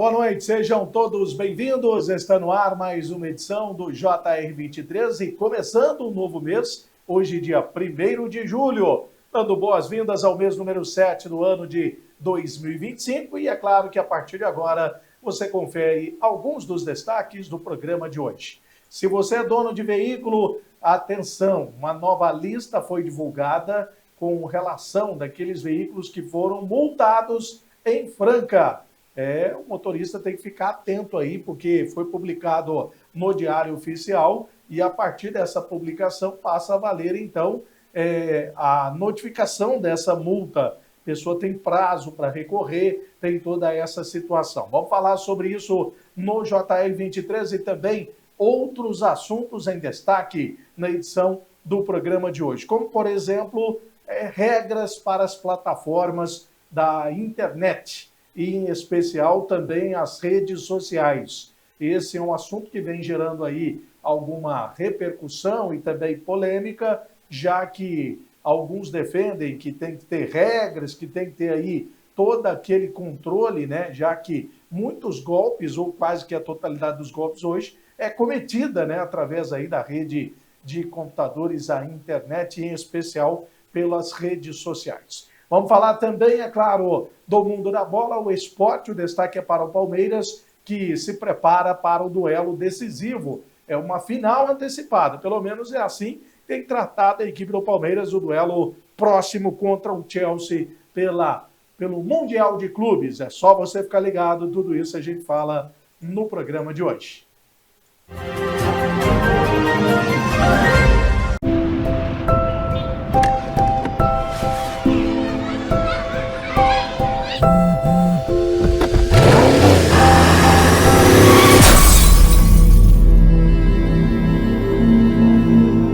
boa noite, sejam todos bem-vindos. Está no ar mais uma edição do JR23 e começando um novo mês, hoje dia 1º de julho, dando boas-vindas ao mês número 7 do ano de 2025 e é claro que a partir de agora você confere alguns dos destaques do programa de hoje. Se você é dono de veículo, atenção, uma nova lista foi divulgada com relação daqueles veículos que foram multados em Franca. O motorista tem que ficar atento aí, porque foi publicado no Diário Oficial e a partir dessa publicação passa a valer, então, a notificação dessa multa. A pessoa tem prazo para recorrer, tem toda essa situação. Vamos falar sobre isso no JR23 e também outros assuntos em destaque na edição do programa de hoje, como, por exemplo, regras para as plataformas da internet, e em especial também as redes sociais. Esse é um assunto que vem gerando aí alguma repercussão e também polêmica, já que alguns defendem que tem que ter regras, que tem que ter aí todo aquele controle, né? Já que muitos golpes, ou quase que a totalidade dos golpes hoje, é cometida, né? Através aí da rede de computadores, a internet, em especial pelas redes sociais. Vamos falar também, é claro, do mundo da bola, o esporte. O destaque é para o Palmeiras, que se prepara para o duelo decisivo. É uma final antecipada, pelo menos é assim que tem tratado a equipe do Palmeiras, o duelo próximo contra o Chelsea pelo Mundial de Clubes. É só você ficar ligado, tudo isso a gente fala no programa de hoje.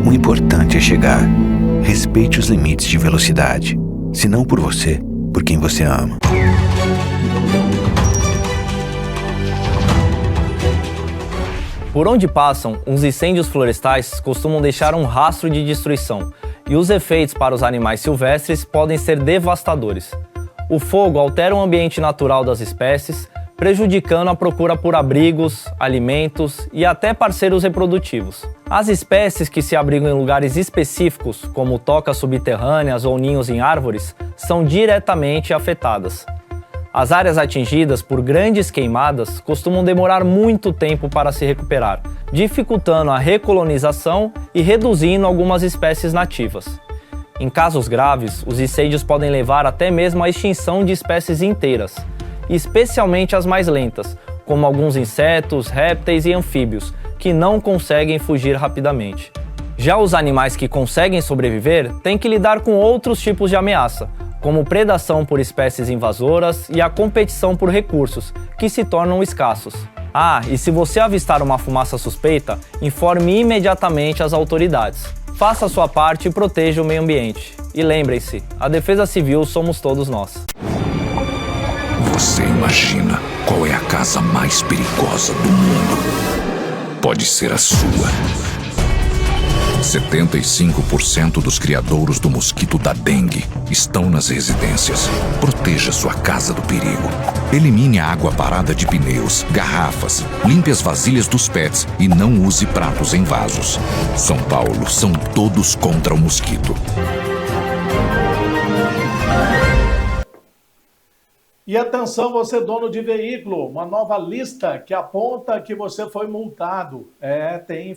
O importante é chegar. Respeite os limites de velocidade. Se não por você, por quem você ama. Por onde passam, os incêndios florestais costumam deixar um rastro de destruição, e os efeitos para os animais silvestres podem ser devastadores. O fogo altera o ambiente natural das espécies, prejudicando a procura por abrigos, alimentos e até parceiros reprodutivos. As espécies que se abrigam em lugares específicos, como tocas subterrâneas ou ninhos em árvores, são diretamente afetadas. As áreas atingidas por grandes queimadas costumam demorar muito tempo para se recuperar, dificultando a recolonização e reduzindo algumas espécies nativas. Em casos graves, os incêndios podem levar até mesmo à extinção de espécies inteiras, especialmente as mais lentas, como alguns insetos, répteis e anfíbios, que não conseguem fugir rapidamente. Já os animais que conseguem sobreviver têm que lidar com outros tipos de ameaça, como predação por espécies invasoras e a competição por recursos, que se tornam escassos. E se você avistar uma fumaça suspeita, informe imediatamente as autoridades. Faça a sua parte e proteja o meio ambiente. E lembrem-se, a defesa civil somos todos nós. Você imagina qual é a casa mais perigosa do mundo? Pode ser a sua. 75% dos criadouros do mosquito da dengue estão nas residências. Proteja sua casa do perigo. Elimine a água parada de pneus, garrafas, limpe as vasilhas dos pets e não use pratos em vasos. São Paulo, são todos contra o mosquito. E atenção, você dono de veículo, uma nova lista que aponta que você foi multado.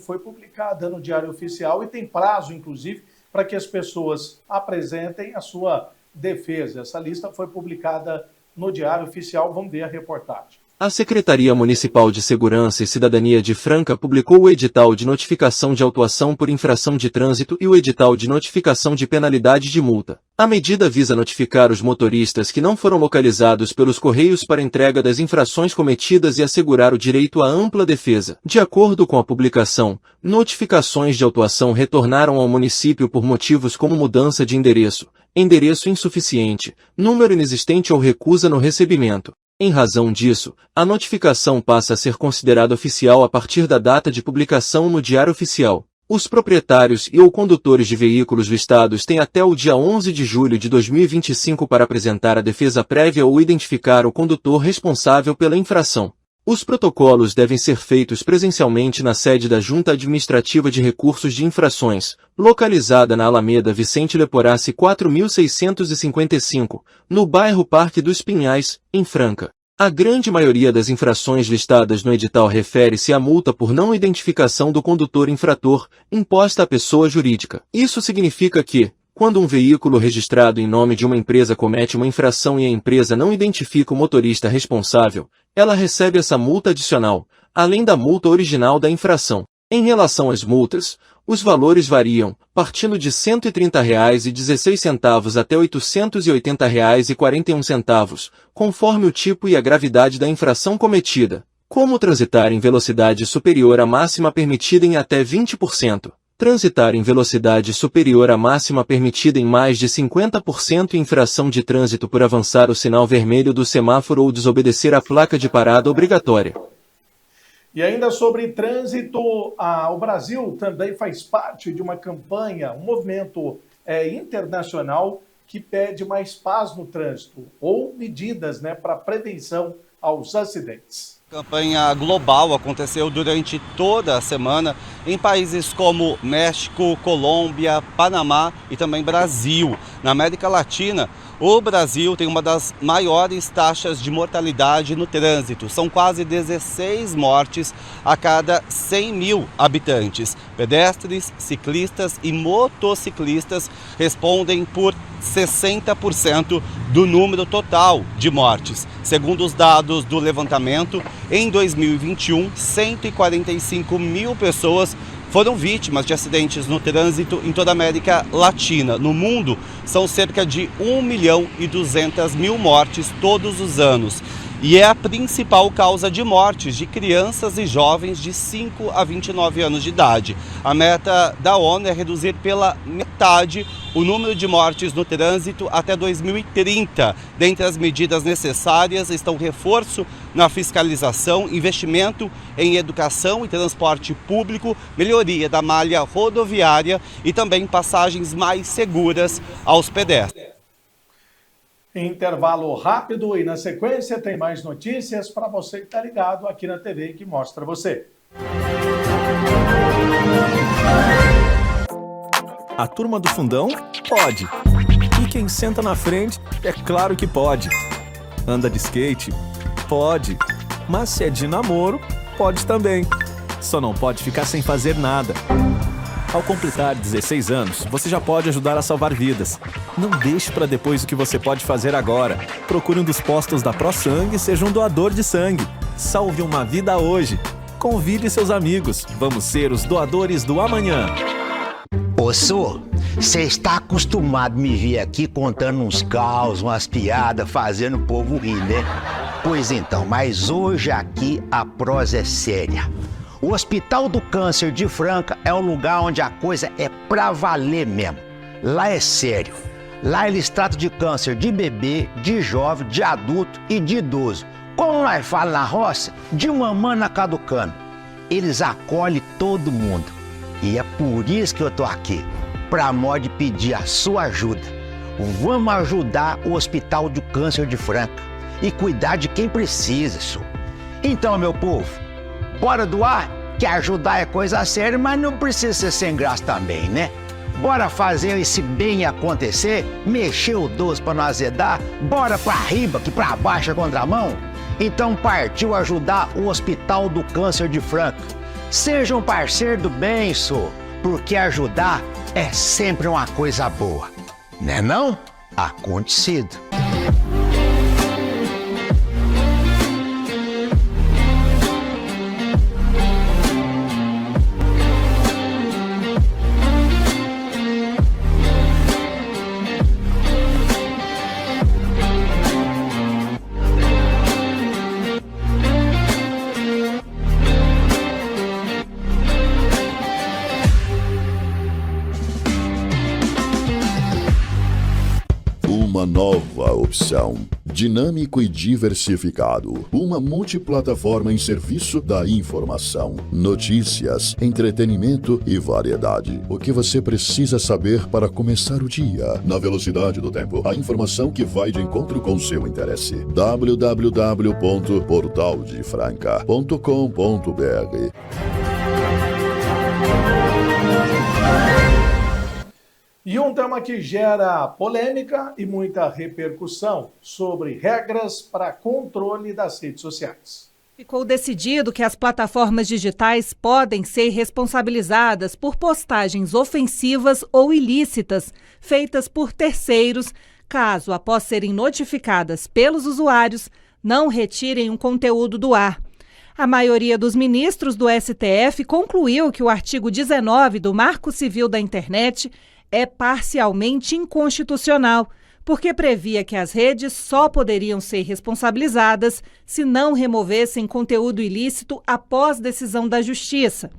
Foi publicada no Diário Oficial e tem prazo, inclusive, para que as pessoas apresentem a sua defesa. Essa lista foi publicada no Diário Oficial, vamos ver a reportagem. A Secretaria Municipal de Segurança e Cidadania de Franca publicou o edital de notificação de autuação por infração de trânsito e o edital de notificação de penalidade de multa. A medida visa notificar os motoristas que não foram localizados pelos Correios para entrega das infrações cometidas e assegurar o direito à ampla defesa. De acordo com a publicação, notificações de autuação retornaram ao município por motivos como mudança de endereço insuficiente, número inexistente ou recusa no recebimento. Em razão disso, a notificação passa a ser considerada oficial a partir da data de publicação no Diário Oficial. Os proprietários e ou condutores de veículos listados têm até o dia 11 de julho de 2025 para apresentar a defesa prévia ou identificar o condutor responsável pela infração. Os protocolos devem ser feitos presencialmente na sede da Junta Administrativa de Recursos de Infrações, localizada na Alameda Vicente Leporassi 4655, no bairro Parque dos Pinhais, em Franca. A grande maioria das infrações listadas no edital refere-se à multa por não identificação do condutor infrator, imposta à pessoa jurídica. Isso significa que, quando um veículo registrado em nome de uma empresa comete uma infração e a empresa não identifica o motorista responsável, ela recebe essa multa adicional, além da multa original da infração. Em relação às multas, os valores variam, partindo de R$ 130,16 até R$ 880,41, conforme o tipo e a gravidade da infração cometida, como transitar em velocidade superior à máxima permitida em até 20%, transitar em velocidade superior à máxima permitida em mais de 50% e infração de trânsito por avançar o sinal vermelho do semáforo ou desobedecer a placa de parada obrigatória. E ainda sobre trânsito, o Brasil também faz parte de uma campanha, um movimento internacional que pede mais paz no trânsito ou medidas para prevenção aos acidentes. A campanha global aconteceu durante toda a semana em países como México, Colômbia, Panamá e também Brasil. Na América Latina, o Brasil tem uma das maiores taxas de mortalidade no trânsito. São quase 16 mortes a cada 100 mil habitantes. Pedestres, ciclistas e motociclistas respondem por 60% do número total de mortes. Segundo os dados do levantamento, em 2021, 145 mil pessoas foram vítimas de acidentes no trânsito em toda a América Latina. No mundo, são cerca de 1.200.000 mortes todos os anos. E é a principal causa de mortes de crianças e jovens de 5 a 29 anos de idade. A meta da ONU é reduzir pela metade o número de mortes no trânsito até 2030. Dentre as medidas necessárias estão reforço na fiscalização, investimento em educação e transporte público, melhoria da malha rodoviária e também passagens mais seguras aos pedestres. Intervalo rápido e na sequência tem mais notícias para você que está ligado aqui na TV que mostra você. A turma do fundão pode. E quem senta na frente, é claro que pode. Anda de skate? Pode. Mas se é de namoro, pode também. Só não pode ficar sem fazer nada. Ao completar 16 anos, você já pode ajudar a salvar vidas. Não deixe para depois o que você pode fazer agora. Procure um dos postos da ProSangue e seja um doador de sangue. Salve uma vida hoje. Convide seus amigos. Vamos ser os doadores do amanhã. Ô, Sô, você está acostumado a me ver aqui contando uns caos, umas piadas, fazendo o povo rir, né? Pois então, mas hoje aqui a prosa é séria. O Hospital do Câncer de Franca é um lugar onde a coisa é pra valer mesmo. Lá é sério. Lá eles tratam de câncer de bebê, de jovem, de adulto e de idoso. Como nós falamos na roça, de mamãe na caducando. Eles acolhem todo mundo. E é por isso que eu tô aqui, pra modo de pedir a sua ajuda. Vamos ajudar o Hospital do Câncer de Franca e cuidar de quem precisa, senhor. Então, meu povo, bora doar, que ajudar é coisa séria, mas não precisa ser sem graça também, né? Bora fazer esse bem acontecer, mexer o doce pra não azedar, bora pra riba, que pra baixo é contramão. Então partiu ajudar o Hospital do Câncer de Franca. Seja um parceiro do bem, senhor, porque ajudar é sempre uma coisa boa. Né não? Acontecido. Uma nova opção dinâmico e diversificado. Uma multiplataforma em serviço da informação, notícias, entretenimento e variedade. O que você precisa saber para começar o dia. Na velocidade do tempo, a informação que vai de encontro com seu interesse. www.portaldefranca.com.br. E um tema que gera polêmica e muita repercussão sobre regras para controle das redes sociais. Ficou decidido que as plataformas digitais podem ser responsabilizadas por postagens ofensivas ou ilícitas feitas por terceiros, caso, após serem notificadas pelos usuários, não retirem um conteúdo do ar. A maioria dos ministros do STF concluiu que o artigo 19 do Marco Civil da Internet é parcialmente inconstitucional, porque previa que as redes só poderiam ser responsabilizadas se não removessem conteúdo ilícito após decisão da Justiça.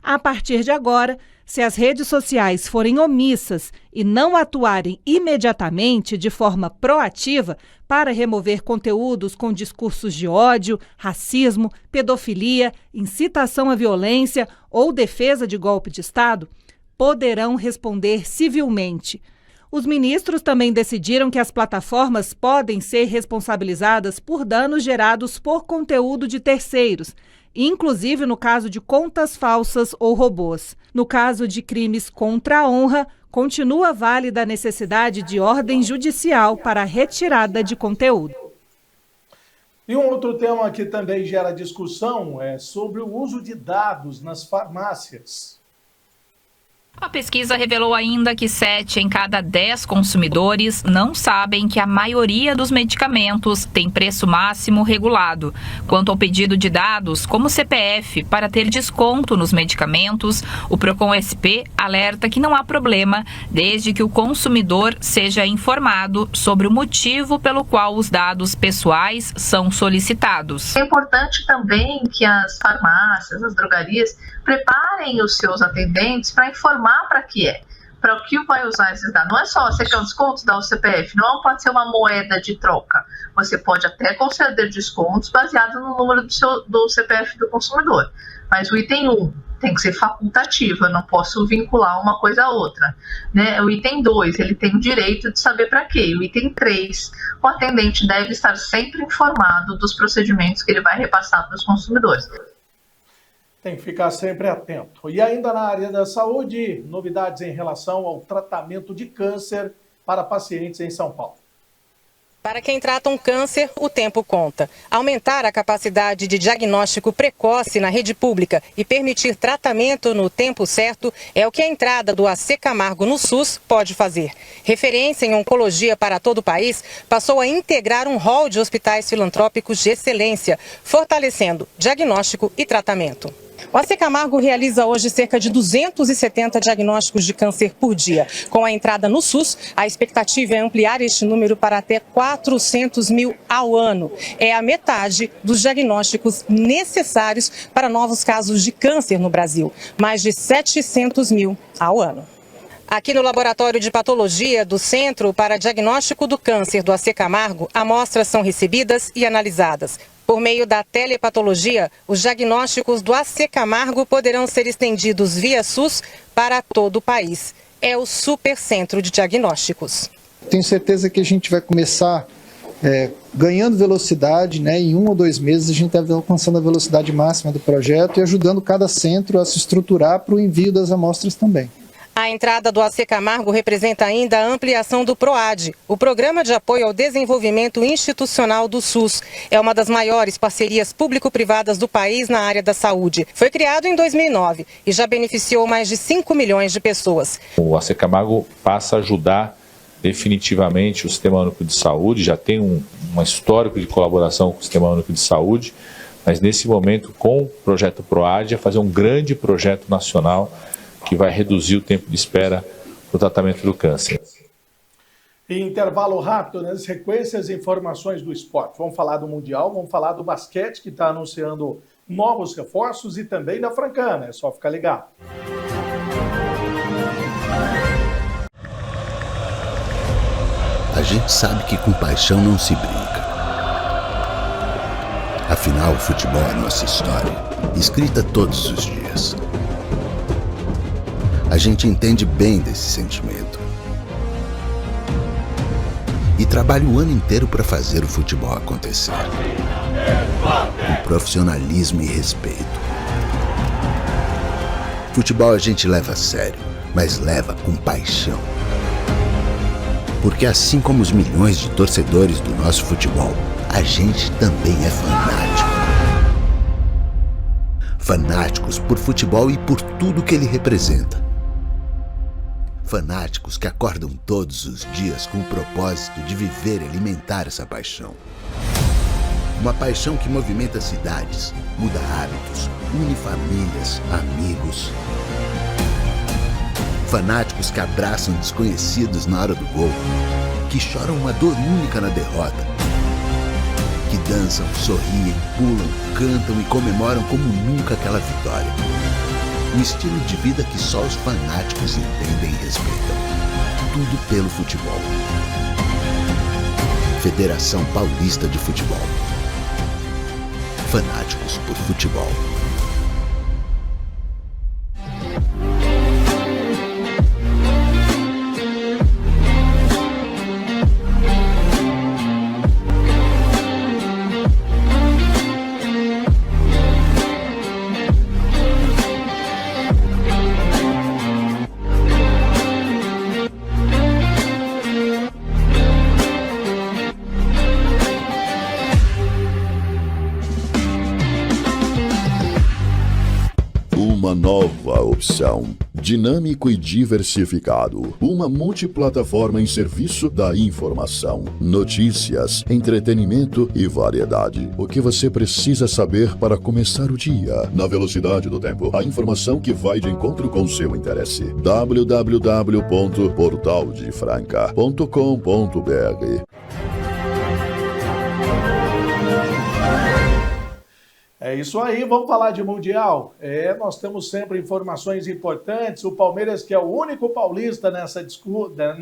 A partir de agora, se as redes sociais forem omissas e não atuarem imediatamente de forma proativa para remover conteúdos com discursos de ódio, racismo, pedofilia, incitação à violência ou defesa de golpe de Estado, poderão responder civilmente. Os ministros também decidiram que as plataformas podem ser responsabilizadas por danos gerados por conteúdo de terceiros, inclusive no caso de contas falsas ou robôs. No caso de crimes contra a honra, continua válida a necessidade de ordem judicial para a retirada de conteúdo. E um outro tema que também gera discussão é sobre o uso de dados nas farmácias. A pesquisa revelou ainda que 7 em cada 10 consumidores não sabem que a maioria dos medicamentos tem preço máximo regulado. Quanto ao pedido de dados, como CPF, para ter desconto nos medicamentos, o Procon-SP alerta que não há problema, desde que o consumidor seja informado sobre o motivo pelo qual os dados pessoais são solicitados. É importante também que as farmácias, as drogarias, preparem os seus atendentes para informar para que para o que vai usar esses dados. Não é só você quer um desconto, dá o CPF, não pode ser uma moeda de troca. Você pode até conceder descontos baseados no número do CPF do consumidor. Mas o item 1 tem que ser facultativo, eu não posso vincular uma coisa a outra. Né? O item 2, ele tem o direito de saber para quê. O item 3, o atendente deve estar sempre informado dos procedimentos que ele vai repassar para os consumidores. Tem que ficar sempre atento. E ainda na área da saúde, novidades em relação ao tratamento de câncer para pacientes em São Paulo. Para quem trata um câncer, o tempo conta. Aumentar a capacidade de diagnóstico precoce na rede pública e permitir tratamento no tempo certo é o que a entrada do AC Camargo no SUS pode fazer. Referência em oncologia para todo o país, passou a integrar um rol de hospitais filantrópicos de excelência, fortalecendo diagnóstico e tratamento. O AC Camargo realiza hoje cerca de 270 diagnósticos de câncer por dia. Com a entrada no SUS, a expectativa é ampliar este número para até 400 mil ao ano. É a metade dos diagnósticos necessários para novos casos de câncer no Brasil. Mais de 700 mil ao ano. Aqui no Laboratório de Patologia do Centro para Diagnóstico do Câncer do AC Camargo, amostras são recebidas e analisadas. Por meio da telepatologia, os diagnósticos do AC Camargo poderão ser estendidos via SUS para todo o país. É o Supercentro de Diagnósticos. Tenho certeza que a gente vai começar ganhando velocidade, né? Em 1 ou 2 meses a gente deve estar alcançando a velocidade máxima do projeto e ajudando cada centro a se estruturar para o envio das amostras também. A entrada do AC Camargo representa ainda a ampliação do PROAD, o Programa de Apoio ao Desenvolvimento Institucional do SUS. É uma das maiores parcerias público-privadas do país na área da saúde. Foi criado em 2009 e já beneficiou mais de 5 milhões de pessoas. O AC Camargo passa a ajudar definitivamente o Sistema Único de Saúde, já tem um histórico de colaboração com o Sistema Único de Saúde, mas nesse momento, com o projeto PROAD, é fazer um grande projeto nacional que vai reduzir o tempo de espera para o tratamento do câncer. Em intervalo rápido, nas sequências e informações do esporte. Vamos falar do Mundial, vamos falar do basquete, que está anunciando novos reforços, e também da Francana, é só ficar ligado. A gente sabe que com paixão não se brinca. Afinal, o futebol é nossa história, escrita todos os dias. A gente entende bem desse sentimento. E trabalha o ano inteiro para fazer o futebol acontecer. Com profissionalismo e respeito. Futebol a gente leva a sério, mas leva com paixão. Porque assim como os milhões de torcedores do nosso futebol, a gente também é fanático. Fanáticos por futebol e por tudo que ele representa. Fanáticos que acordam todos os dias com o propósito de viver e alimentar essa paixão. Uma paixão que movimenta cidades, muda hábitos, une famílias, amigos. Fanáticos que abraçam desconhecidos na hora do gol, que choram uma dor única na derrota, que dançam, sorriem, pulam, cantam e comemoram como nunca aquela vitória. Um estilo de vida que só os fanáticos entendem e respeitam. Tudo pelo futebol. Federação Paulista de Futebol. Fanáticos por futebol. Uma nova opção. Dinâmico e diversificado. Uma multiplataforma em serviço da informação, notícias, entretenimento e variedade. O que você precisa saber para começar o dia. Na velocidade do tempo. A informação que vai de encontro com seu interesse. www.portaldefranca.com.br. É isso aí, vamos falar de Mundial. Nós temos sempre informações importantes. O Palmeiras, que é o único paulista nessa disputa,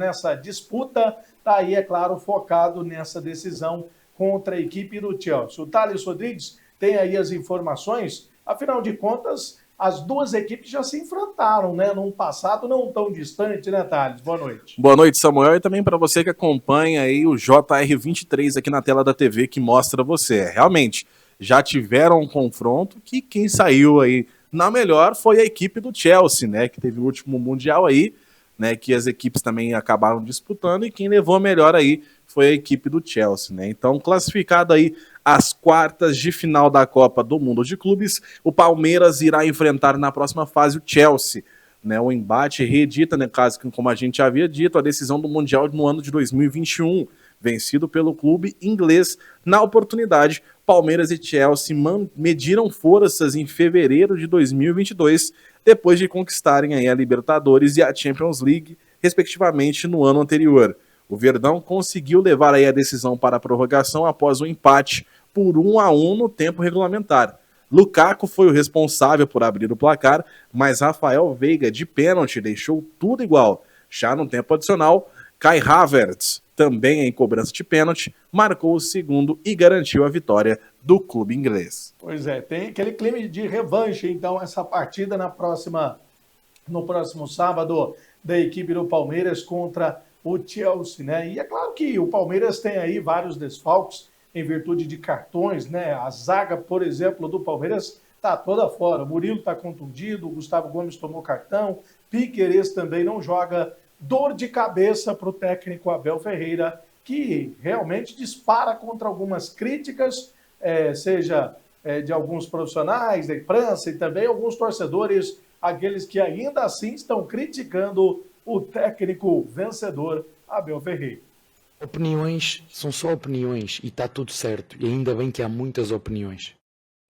está aí, é claro, focado nessa decisão contra a equipe do Chelsea. O Thales Rodrigues tem aí as informações. Afinal de contas, as duas equipes já se enfrentaram, né? Num passado não tão distante, né, Thales? Boa noite. Boa noite, Samuel, e também para você que acompanha aí o JR23 aqui na tela da TV que mostra você. Realmente, já tiveram um confronto que quem saiu aí na melhor foi a equipe do Chelsea, né? Que teve o último Mundial aí, né? Que as equipes também acabaram disputando e quem levou a melhor aí foi a equipe do Chelsea, né? Então, classificado aí às quartas de final da Copa do Mundo de Clubes, o Palmeiras irá enfrentar na próxima fase o Chelsea, né? O embate reedita, né? Caso que, como a gente já havia dito, a decisão do Mundial no ano de 2021, vencido pelo clube inglês. Na oportunidade, Palmeiras e Chelsea mediram forças em fevereiro de 2022, depois de conquistarem aí a Libertadores e a Champions League, respectivamente, no ano anterior. O Verdão conseguiu levar aí a decisão para a prorrogação após o empate por 1-1 no tempo regulamentar. Lukaku foi o responsável por abrir o placar, mas Rafael Veiga, de pênalti, deixou tudo igual. Já no tempo adicional, Kai Havertz, também em cobrança de pênalti, marcou o segundo e garantiu a vitória do clube inglês. Pois é, tem aquele clima de revanche, então, essa partida no próximo sábado da equipe do Palmeiras contra o Chelsea, né? E é claro que o Palmeiras tem aí vários desfalques em virtude de cartões, né? A zaga, por exemplo, do Palmeiras está toda fora. O Murilo está contundido, o Gustavo Gomes tomou cartão, Piquerez também não joga. Dor de cabeça para o técnico Abel Ferreira, que realmente dispara contra algumas críticas, seja de alguns profissionais da imprensa e também alguns torcedores, aqueles que ainda assim estão criticando o técnico vencedor Abel Ferreira. Opiniões são só opiniões e está tudo certo, e ainda bem que há muitas opiniões.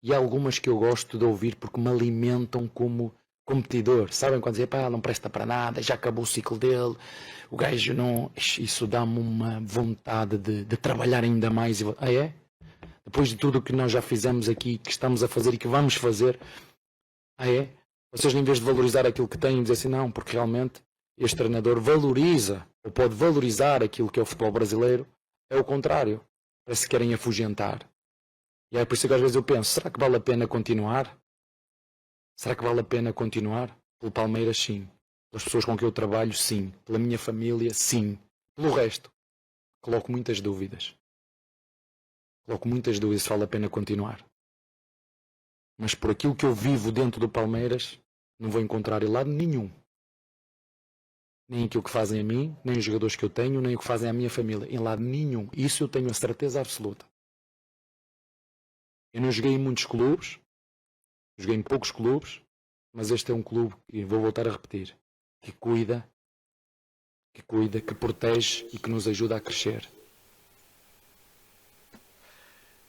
E há algumas que eu gosto de ouvir porque me alimentam como competidor, sabem, quando dizem, pá, não presta para nada, já acabou o ciclo dele, o gajo não... Isso dá-me uma vontade de trabalhar ainda mais. Ah, é? Depois de tudo o que nós já fizemos aqui, que estamos a fazer e que vamos fazer, ah, é? Vocês, em vez de valorizar aquilo que têm, dizem assim, não, porque realmente este treinador valoriza ou pode valorizar aquilo que é o futebol brasileiro, é o contrário. Parece que querem afugentar. E é por isso que às vezes eu penso, será que vale a pena continuar? Será que vale a pena continuar? Pelo Palmeiras, sim. Pelas pessoas com quem eu trabalho, sim. Pela minha família, sim. Pelo resto, coloco muitas dúvidas. Coloco muitas dúvidas se vale a pena continuar. Mas por aquilo que eu vivo dentro do Palmeiras, não vou encontrar em lado nenhum. Nem aquilo que fazem a mim, nem os jogadores que eu tenho, nem o que fazem à minha família. Em lado nenhum. Isso eu tenho a certeza absoluta. Eu não joguei em muitos clubes, joguei em poucos clubes, mas este é um clube, e vou voltar a repetir, que cuida, que protege e que nos ajuda a crescer.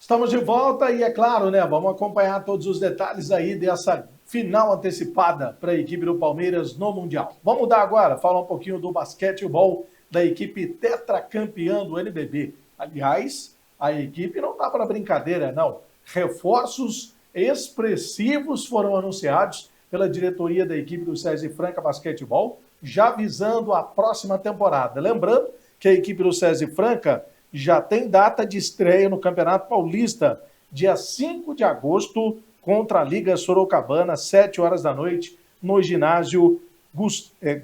Estamos de volta e é claro, né? Vamos acompanhar todos os detalhes aí dessa final antecipada para a equipe do Palmeiras no Mundial. Vamos mudar agora, falar um pouquinho do basquetebol da equipe tetracampeã do NBB. Aliás, a equipe não está para brincadeira, não. Reforços expressivos foram anunciados pela diretoria da equipe do SESI Franca Basquetebol, já visando a próxima temporada. Lembrando que a equipe do SESI Franca já tem data de estreia no Campeonato Paulista, dia 5 de agosto, contra a Liga Sorocabana, 7 horas da noite, no ginásio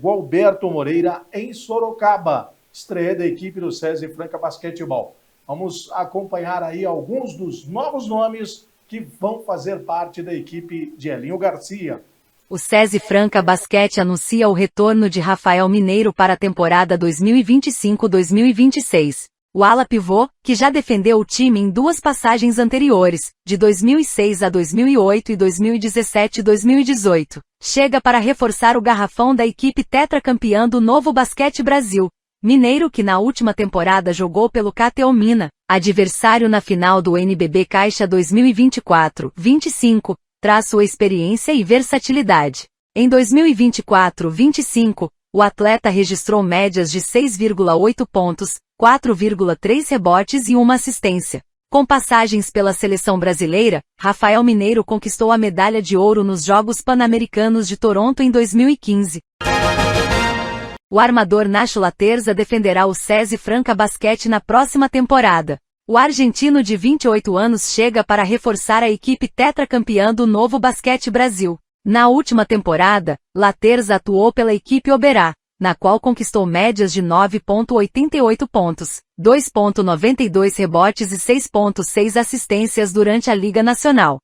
Gualberto Moreira, em Sorocaba. Estreia da equipe do SESI Franca Basquetebol. Vamos acompanhar aí alguns dos novos nomes que vão fazer parte da equipe de Elinho Garcia. O SESI Franca Basquete anuncia o retorno de Rafael Mineiro para a temporada 2025-2026. O ala pivô, que já defendeu o time em duas passagens anteriores, de 2006 a 2008 e 2017 e 2018, chega para reforçar o garrafão da equipe tetracampeã do Novo Basquete Brasil. Mineiro, que na última temporada jogou pelo KTO Mina, adversário na final do NBB Caixa 2024-25, traz sua experiência e versatilidade. Em 2024-25, o atleta registrou médias de 6,8 pontos, 4,3 rebotes e uma assistência. Com passagens pela seleção brasileira, Rafael Mineiro conquistou a medalha de ouro nos Jogos Pan-Americanos de Toronto em 2015. O armador Nacho Laterza defenderá o SESI Franca Basquete na próxima temporada. O argentino de 28 anos chega para reforçar a equipe tetracampeã do Novo Basquete Brasil. Na última temporada, Laterza atuou pela equipe Oberá, na qual conquistou médias de 9,88 pontos, 2,92 rebotes e 6,6 assistências durante a Liga Nacional.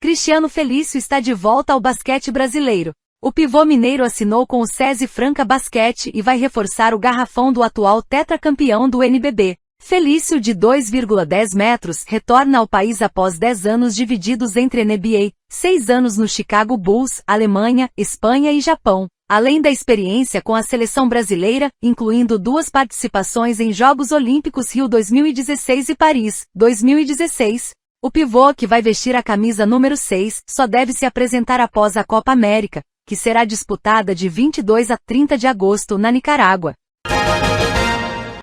Cristiano Felício está de volta ao basquete brasileiro. O pivô mineiro assinou com o SESI Franca Basquete e vai reforçar o garrafão do atual tetracampeão do NBB. Felício, de 2,10 metros, retorna ao país após 10 anos divididos entre NBA, 6 anos no Chicago Bulls, Alemanha, Espanha e Japão. Além da experiência com a seleção brasileira, incluindo 2 participações em Jogos Olímpicos Rio 2016 e Paris 2016, o pivô, que vai vestir a camisa número 6, só deve se apresentar após a Copa América, que será disputada de 22 a 30 de agosto na Nicarágua.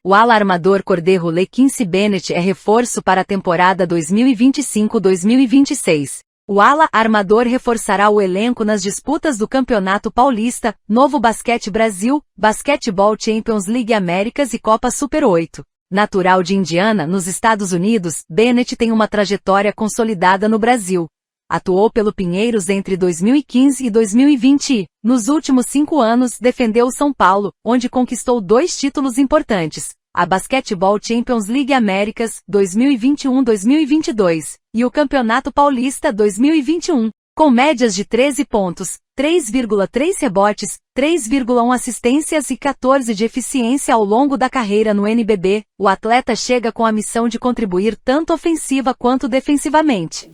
O ala armador Corderro Quincy Bennett é reforço para a temporada 2025-2026. O ala armador reforçará o elenco nas disputas do Campeonato Paulista, Novo Basquete Brasil, Basketball Champions League Américas e Copa Super 8. Natural de Indiana, nos Estados Unidos, Bennett tem uma trajetória consolidada no Brasil. Atuou pelo Pinheiros entre 2015 e 2020 e, nos últimos 5 anos, defendeu o São Paulo, onde conquistou 2 títulos importantes, a Basketball Champions League Américas 2021-2022 e o Campeonato Paulista 2021, com médias de 13 pontos, 3,3 rebotes, 3,1 assistências e 14 de eficiência ao longo da carreira no NBB. O atleta chega com a missão de contribuir tanto ofensiva quanto defensivamente.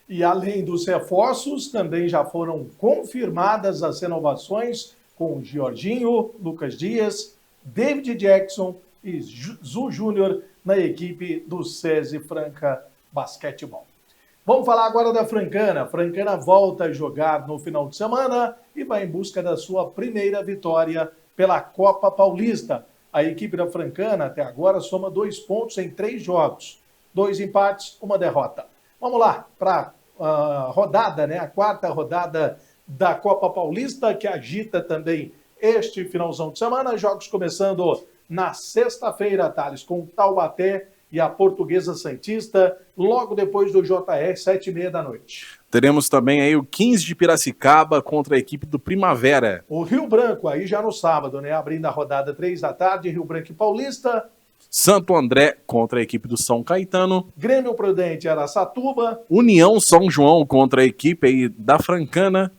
E além dos reforços, também já foram confirmadas as renovações com Jorginho, Lucas Dias, David Jackson e Zu Júnior na equipe do SESI Franca Basquetebol. Vamos falar agora da Francana. A Francana volta a jogar no final de semana e vai em busca da sua primeira vitória pela Copa Paulista. A equipe da Francana até agora soma 2 pontos em 3 jogos, 2 empates, 1 derrota. Vamos lá para a rodada, né? A 4ª rodada da Copa Paulista, que agita também este finalzão de semana. Jogos começando na sexta-feira, Thales, com o Taubaté e a Portuguesa Santista, logo depois do JR, 7h30 da noite. Teremos também aí o 15 de Piracicaba contra a equipe do Primavera. O Rio Branco, aí já no sábado, né? Abrindo a rodada 3 da tarde, Rio Branco e Paulista. Santo André contra a equipe do São Caetano. Grêmio Prudente, Araçatuba. União São João contra a equipe aí da Francana.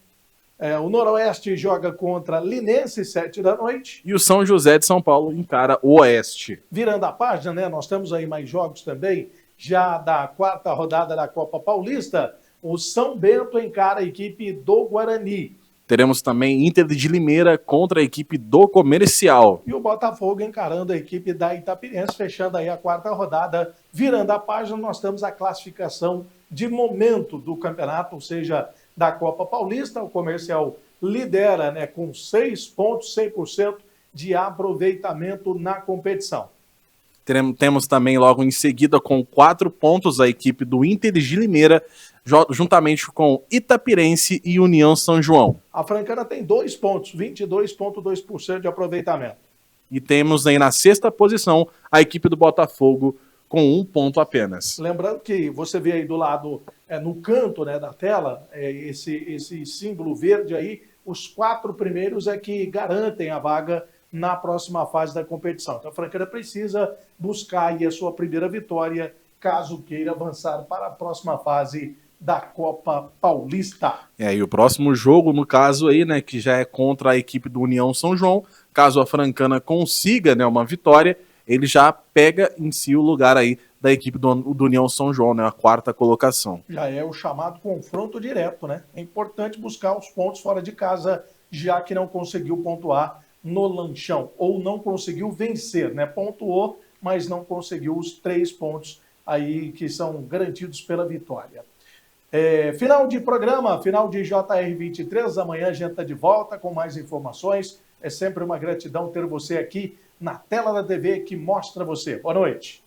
O Noroeste joga contra Linense, 7 da noite. E o São José de São Paulo encara o Oeste. Virando a página, né? Nós temos aí mais jogos também, já da quarta rodada da Copa Paulista. O São Bento encara a equipe do Guarani. Teremos também Inter de Limeira contra a equipe do Comercial. E o Botafogo encarando a equipe da Itapirense, fechando aí a quarta rodada. Virando a página, nós temos a classificação de momento do campeonato, ou seja, da Copa Paulista. O Comercial lidera, né, com 6 pontos, 100% de aproveitamento na competição. Temos também logo em seguida com 4 pontos a equipe do Inter de Limeira, juntamente com Itapirense e União São João. A Francana tem 2 pontos, 22,2% de aproveitamento. E temos aí na sexta posição a equipe do Botafogo com 1 ponto apenas. Lembrando que você vê aí do lado, no canto, né, da tela, esse símbolo verde aí, os 4 primeiros é que garantem a vaga na próxima fase da competição. Então a Francana precisa buscar aí a sua primeira vitória, caso queira avançar para a próxima fase da Copa Paulista. E o próximo jogo, no caso aí, né, que já é contra a equipe do União São João, caso a Francana consiga, né, uma vitória, ele já pega em si o lugar aí da equipe do União São João, né, a 4ª colocação. Já é o chamado confronto direto, né? É importante buscar os pontos fora de casa, já que não conseguiu pontuar no lanchão, ou não conseguiu vencer, né? Pontuou, mas não conseguiu os 3 pontos aí que são garantidos pela vitória. Final de programa, final de JR23, amanhã a gente está de volta com mais informações. É sempre uma gratidão ter você aqui na tela da TV que mostra você. Boa noite.